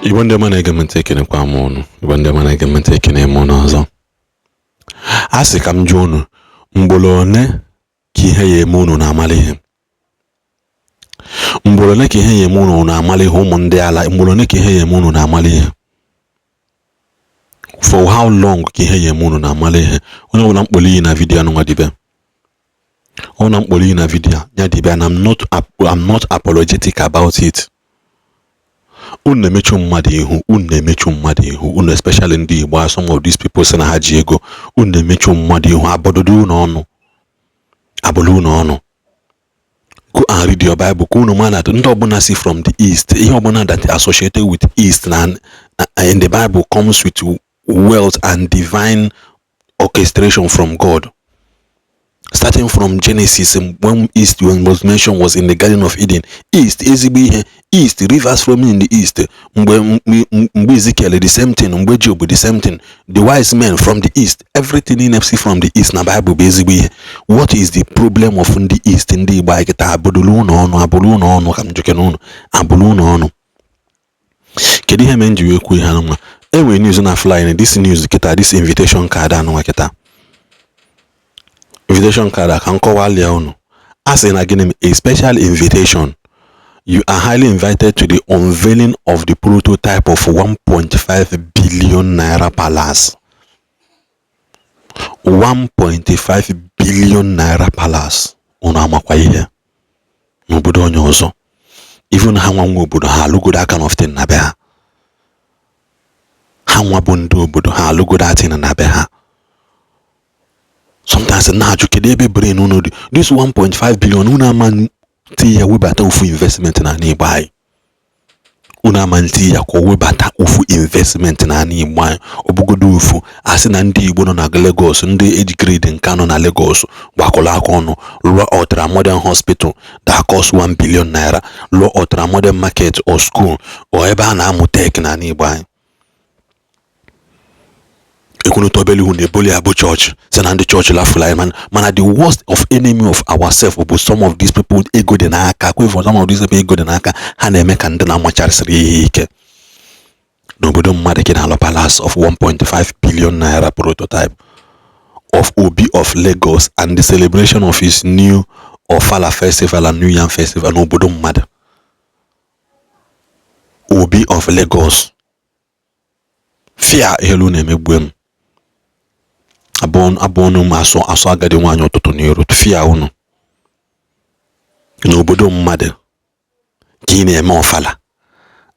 Igbo ndị mana ege ntị ekene kwa m ọnụ. Igbo ndị mana ege ntị ekene m ọzọ. Asị ka m jụọ unu mgbolo one ka ihe ya eme unu na-amala ihe. Mgbolo one ka ihe ya eme unu na-amala ihe ụmụ ndị ala. Mgbolo one ka ihe ya eme unu na-amala ihe. For how long ka ihe ya eme unu na-amala ihe. Onye ọbụla mkpọrọ iyi na vidiyo anụ nwa dibe. Onye mkpọrọ iyi na vidiyo ya dibe, and I'm not apologetic about it. Unu na-emechu mmadụ ihu, unu na-emechu mmadụ ihu, unu especially ndị Igbo, some of these people say na ha ji ego, unu na-emechu mmadụ ihu, abododo unu ọnụ, abụlụ unu ọnụ. Go and read your Bible, ka unu ma that ndị ọbụla si from the east, ihe ọbụla that associated with east and in the Bible comes with wealth and divine orchestration from God. Starting from Genesis, when east was mentioned was in the Garden of Eden. East, east, rivers flowing in the east. Mgbe Ezekiel, the same thing. Mgbe Job, the same thing. The wise men from the east. Everything in FC from the east. Na Bible basically. What is the problem of the east? In the Igbo, kita abulu no, kam joke no, abulu no. Kedi he menji we ku ha no. Ewe news na fly. This news kita, this invitation card anu kita. Invitation card I can call Leon. As in again a special invitation. You are highly invited to the unveiling of the prototype of 1.5 billion naira palace. 1.5 billion naira palace. Una amakwa ihe. N'obodo onye ọzọ. Even ha nwa obodo ha alụgo that kind of thing na be ha. Ha nwa bụ ndị obodo ha alụgo that thing na be ha. Sometimes na ebe brain unu this 1.5 billion una man tiya webata ufu investment na Igbo anyị. Una man tiya ko webata ufu investment na Igbo anyị. Obugodo ufu asị na ndị Igbo nọ na Lagos, ndị age grade nka nọ na Lagos gbakọrọ aka ọnụ rụọ ultra modern hospital that cost 1 billion naira, rụọ ultra modern market or school or ebe a na-amụ tech na Igbo anyị. Church, the church man, the worst of enemy of ourselves, but some of these people ego de naka, for some of these people ego de naka, and make and then amachari. Nobody making a palace of 1.5 billion naira prototype of Obi of Lagos and the celebration of his new Ofala festival and New Yam festival. Nobody mad. Obi of Lagos. Fear helune me abon aso agade nwanyi otutu n'iro tufia unu n'obodo mmadụ ka na-eme ofala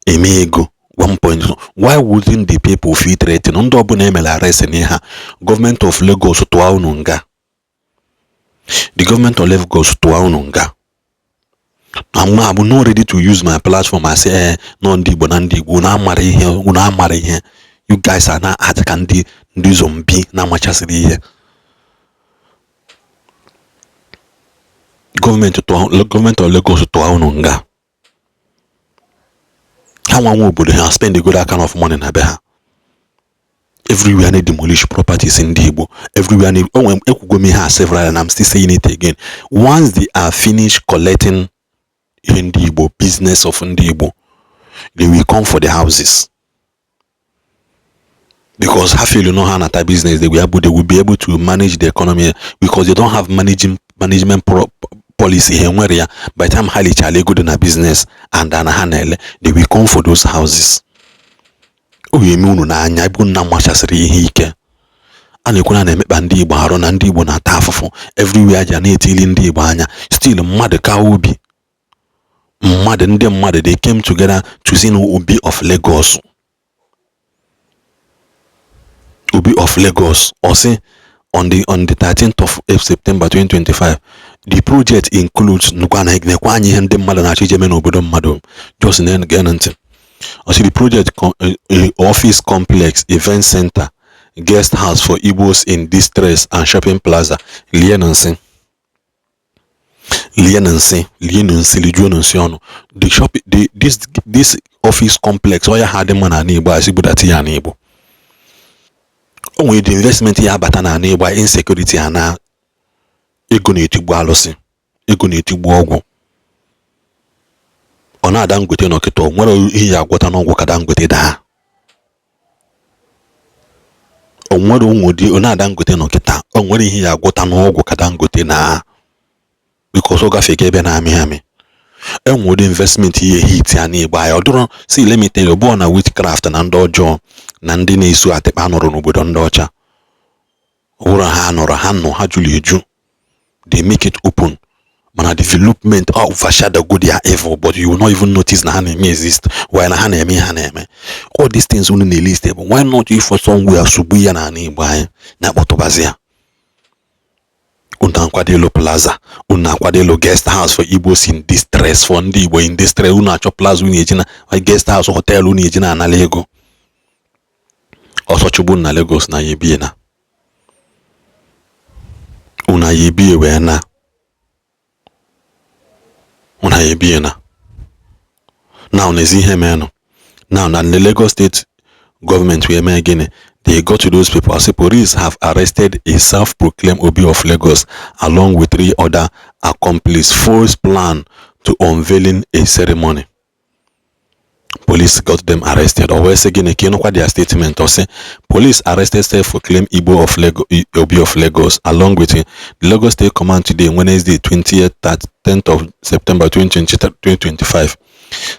eme ego 1. Why wouldn't the people feel threatened? Ndị ọbụla emela arrest n'iha government of Lagos tụwa unu nga. The government of Lagos tụwa unu nga. I'm not ready to use my platform. I say no ndị Igbo na ndị Igbo unu amara ihe. You guys are not at candy zombie na machasiri ihe. Government of Lagos to unu nga. Ha nwa obodo ha spend a good kind of money na be ha. Everywhere they demolish properties in the Igbo. Everywhere ekwugo me ha several and I'm still saying it again. Once they are finished collecting in the Igbo business of the Igbo, they will come for the houses. Because half you know how that business they will be able to manage the economy because they don't have management policy here where by the time highly chale good in a business and they will come for those houses. Oh you mean na anya ibu na machasiri ihe ike. Ana ekuna na emekpa ndị Igbo arụ na ndị Igbo na ata afụfụ everywhere ja na-etili ndị Igbo anya still mmadụ ka obi. Ndị mmadụ they came together to see Obi of Lagos. Obi of Lagos, or say on the 13th of September 2025, the project includes just in the the project office complex, event center, guest house for Igbos in distress and shopping plaza. This office complex, why had the man and Igbo. Only the investment ya bata na Igbo insecurity ana ego na etigbu alụsị ego na etigbu ọgwụ ọ na-ada Dangote nọ kịta nwere ihe ya agwọta n'ọgwụ ka Dangote daa. O nwere ụmụdị ọ na-ada Dangote nọ kịta o nwere ihe ya agwọta n'ọgwụ ka Dangote na because ọ gafee ebe na-amị amị. Enwere investment ihe hit ya n'Igbo anyị ọ dụrụ si limited ọ bụ na witchcraft na ndị ọjọọ na ndị na-esu atịkpa nọrọ n'obodo ndị ọcha. Ụra ha nọrọ ha nọ ha jụrụ eju. They make it open. Mana development overshadow their evil, but you will not even notice na ha na-eme exist while na ha na-eme ha na-eme. All these things unu na-list ebe why not if for somewhere sugbu ya na Igbo anyị na-akpọtụbazi ya. Unu akwadelo plaza, unu akwadelo guest house for Igbos in distress, for ndị Igbo in distress. Unu achọ plaza unu eji na guest house hotel unu eji na anala ego. Ọsọ chụgbu na Lagos na yebie na una yebie wee na una yebie na now nezi ihe menu now na the Lagos state government we mee gịnị. They go to those people. As police have arrested a self-proclaimed Obi of Lagos along with 3 other accomplices. False plan to unveiling a ceremony. Police got them arrested. Or we say again, their statement or say police arrested self-proclaimed Igbo of Lagos, Obi of Lagos along with the Lagos State Command today, Wednesday, 10th of September 2025.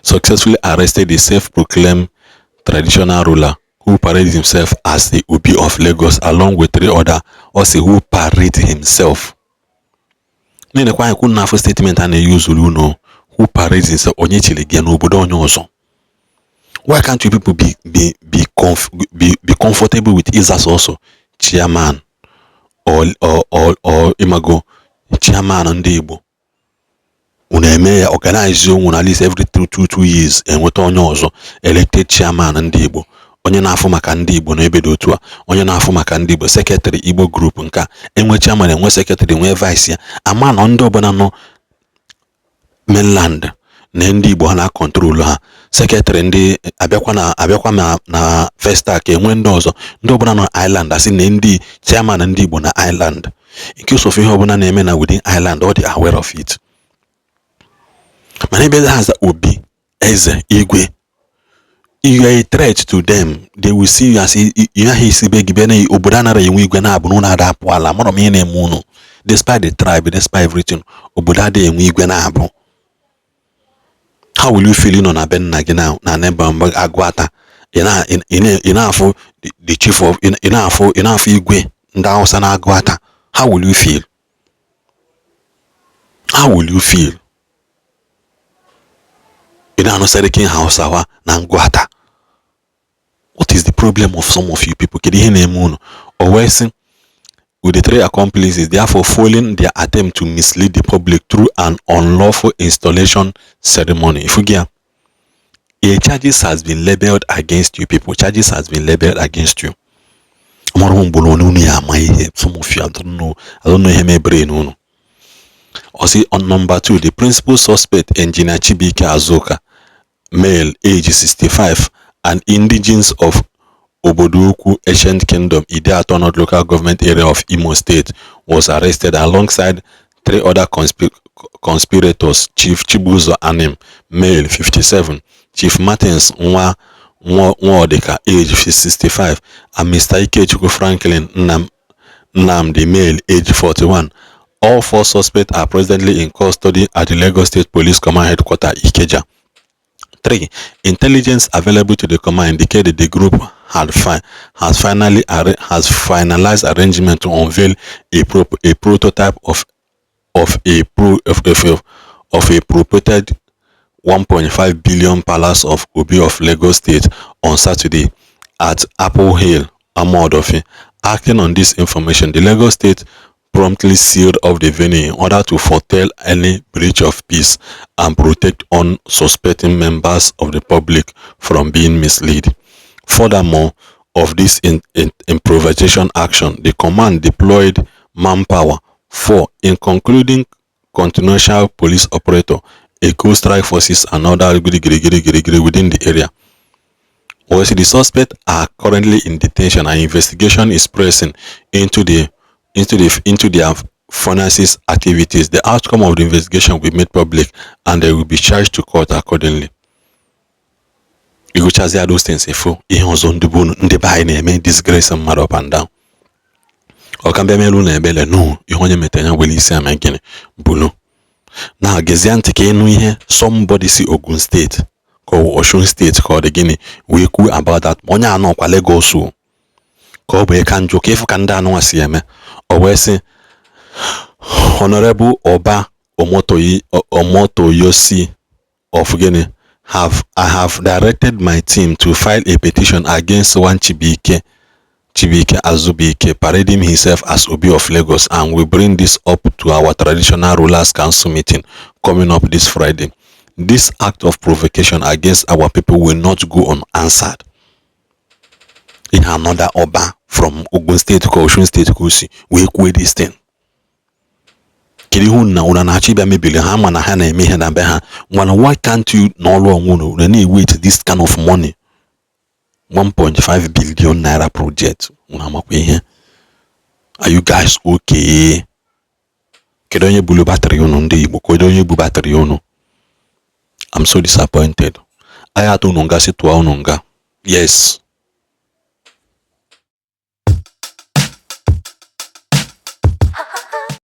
Successfully arrested the self-proclaimed traditional ruler who paraded himself as the Obi of Lagos along with 3 other also who paraded himself. Nene kwa yakun na first statement and use no who parades himself onye chilege no obodo onye ozo. Why can't you people be comfortable with Isas also chairman or imago chairman ndị Igbo? Una organize you at least every 2 years and what onye ozo elected chairman ndị Igbo. Onye na-afụ maka ndị Igbo n'ebe dị otu a, onye na-afụ maka ndị Igbo, secretary Igbo group nka enwe chairman enwe secretary enwe vice ya ama na ndị ọbụla nọ mainland na ndị Igbo ha na control ha. Secretary ndị abịakwa na Festac enwe ndị ọzọ ndị ọbụla nọ island asị na ndị chairman ndị Igbo na island. In case of ihe ọbụla na-eme na within island all they are aware of it. Mana ebe ha Obi eze igwe, you are a threat to them. They will see you as you beg obodo anara enwe igwe na abụ na ada apụ ala mara m ihe na-eme unu. Despite the tribe, despite everything, obodo ada enwe igwe na abụ. How will you feel na be nna gị na neba agwata ina the chief of ina afọ igwe ndị Hausa na agwata? How will you feel? How will you feel? Ina no Serikin Hausa wa na ngwata. What is the problem of some of you people? Kedi ihe na-eme unu? Always with the 3 accomplices, therefore foiling their attempt to mislead the public through an unlawful installation ceremony. If you get charges has been labeled against you people. Charges has been labeled against you. Some of you, I don't know him brain. Or see on number 2, the principal suspect, Engineer Chibike Azoka, male, age 65, an indigenous of Obodoku Ancient Kingdom, Ide-Ato North Local Government Area of Imo State, was arrested alongside 3 other conspirators: Chief Chibuzo Anim, male, 57, Chief Martins Nwadeka, age 65, and Mr. Ikechukwu Franklin Nnamdi, male, age 41. All 4 suspects are presently in custody at the Lagos State Police Command Headquarters, Ikeja. 3. Intelligence available to the command indicated the group has finalized arrangement to unveil a prototype of a purported 1.5 billion palace of Obi of Lagos State on Saturday at Apple Hill, Amodofi. Acting on this information, the Lagos State promptly sealed off the venue in order to foretell any breach of peace and protect unsuspecting members of the public from being misled. Furthermore, of this improvisation action, the command deployed manpower for, in concluding, continental police operator, Eco Strike Forces, and other within the area. The suspects are currently in detention and investigation is pressing into their finances activities. The outcome of the investigation will be made public and they will be charged to court accordingly. You go those things if ihe ọzọ ndị be anyị na-eme disgrace mmadụ up and down. Ọ ka mbịa melu na ebele no ihe onye metere ya wele isi ama gịnị bulu. Na gezie ntị ka ịnụ ihe somebody si Ogun State ka Osun State ka ọ dị gịnị wee kwuo about that onye anọ kwa Lagos ka ọ bụ ka njọ ka ịfụ ka ndị anụnwa si eme. O wee sị Honorable Oba Omotoyosi of Guinea I have directed my team to file a petition against one Chibike Azubike parading himself as Obi of Lagos, and we bring this up to our traditional rulers council meeting coming up this Friday. This act of provocation against our people will not go unanswered. In another Oba from Ogun State to Osun State Kusi, we quit this thing. Why can't you no longer wait this kind of money? 1.5 billion naira project. Are you guys okay? I'm so disappointed. Yes.